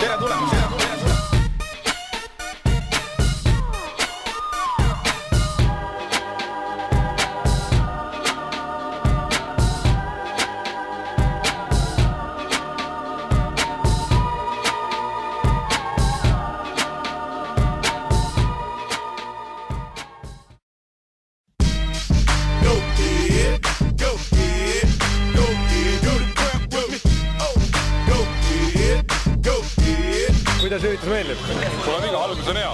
Tere tulemast! Kuidas üritus meeldib? Pole viga, algus on hea.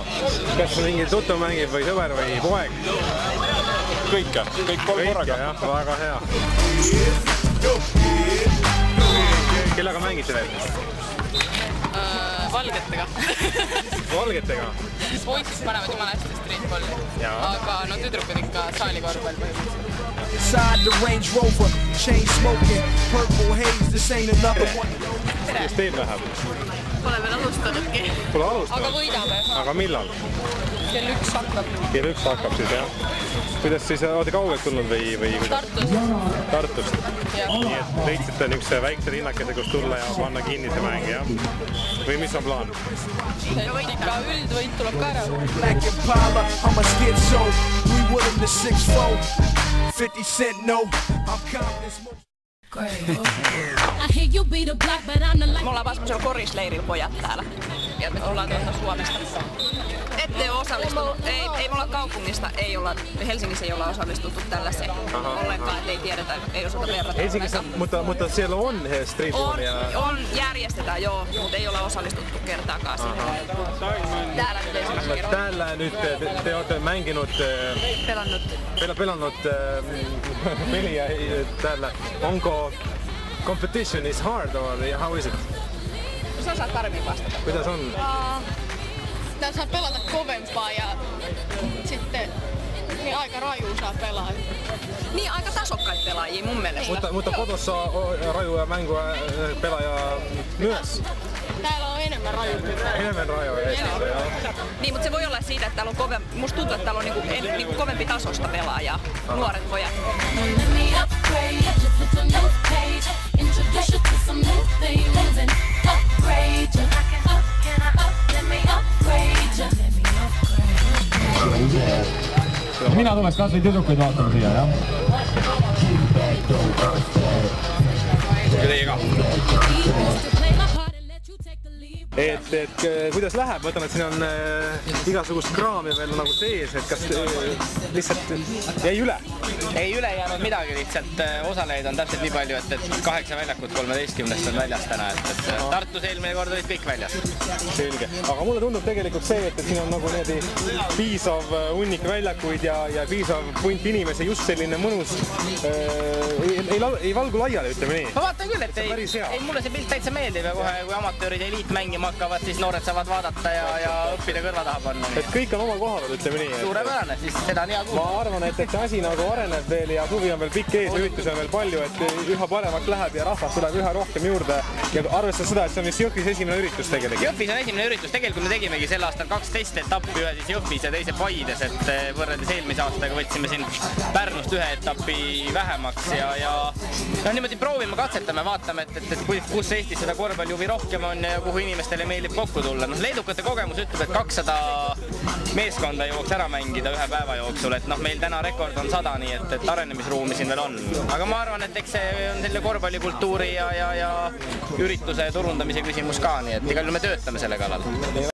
Kas mingi tuttav mängib või sõber või poeg? Kõike, kõik kolm korraga. Väga hea. Kellega mängite veel? Valgetega. Valgetega? Poisid panevad jumala hästi streetballi, aga no tüdrukud ikka saalikorvpall põhimõtteliselt. Inside the Range Rover, chain smoking, purple haze, this ain't another one. Kuidas teil läheb? Pole veel alustanudki. Pole alustanud? Aga võidame. Aga millal? Kell 1 hakkab. Kell 1 hakkab siis, jah? Kuidas siis, olete kaugelt tulnud või? Tartust. Tartust? Nii et leidsite niisuguse väikse linnakese, kus tulla ja panna kinni see mäng, jah? Või mis on plaan? Ikka üldvõit tuleb ka ära. Black Impala, I'm a schizo, 3 Woodham to 6'4", 50 cent no, I'm confident. Me ollaan vaan semmoisella korisleirillä pojat täällä. Ja me ollaan tuolta Suomesta. Ette ole osallistunut. Ei me olla kaupungista, ei olla, Helsingissä ei olla osallistuttu tällaiseen ollenkaan, ettei tiedetä, ei osata verrata. Helsingissä, mutta siellä on streetballia. On, järjestetään joo, mutta ei olla osallistuttu kertaakaan siihen. Täällä nyt ensimmäisen kerran. Täällä nyt te olette mänginud, pelannut peliä täällä. Onko competition is hard or how is it? Sä osaat paremmin vastata. Kuidas on? Tää saa pelata kovempaa ja sitten niin aika raju saa pelaa. Niin, aika tasokkaita pelaajia mun mielestä. Mutta kotossa rajuja mängua pelaaja myös. Täällä on enemmän rajuja. Enemmän rajoja Eestissä, joo. Niin, mutta se voi olla siitä, että täällä on musta tuntuu, että täällä on niinku kovempi tasosta pelaajaa, nuoret pojat. Mina tuleks kas või tüdrukuid vaatama siia, jah? Teiega. Kuidas läheb? Võtan, et siin on igasugust kraami veel nagu sees, et kas lihtsalt jäi üle? Ei üle jäänud midagi, lihtsalt osalejaid on täpselt nii palju, et 8 väljakut 13 on väljas täna, et Tartus eelmine kord olid kõik väljas. Selge. Aga mulle tundub tegelikult see, et siin on nagu piisav hunnik väljakuid ja piisav punt inimesi, just selline mõnus ei valgu laiali, ütleme nii. Ma vaatan küll, et mulle see pilt täitsa meeldib ja kohe, kui amatöörid eliit mängima hakkavad, siis noored saavad vaadata ja õppida kõrva taha panna. Et kõik on oma kohal, ütleme nii. Suurepärane, siis seda on hea kuulda. Ma arvan, et see asi nagu areneb veel ja suvi on veel pikk ees, üritusi on veel palju, et üha paremaks läheb ja rahvast tuleb üha rohkem juurde. Ja arvestades seda, et see on vist Jõhvis esimene üritus tegelikult. Jõhvis on esimene üritus. Tegelikult me tegimegi sel aastal 2 testietappi, ühe siis Jõhvis ja teise Paides, et võrreldes eelmise aastaga võtsime siin Pärnust ühe etapi vähemaks ja niimoodi proovime, katsetame, vaatame, et kus Eestis seda korvpallihuvi rohkem on ja kuhu inimestele meeldib kokku tulla. Leedukate kogemus ütleb, et 200 meeskonda jõuaks ära mängida ühe päeva jooksul, et meil täna rekord on 100, nii et arenemisruumi siin veel on. Aga ma arvan, et eks see on selle korvpallikultuuri ja ürituse turundamise küsimus ka, nii et igal juhul me töötame selle kallal.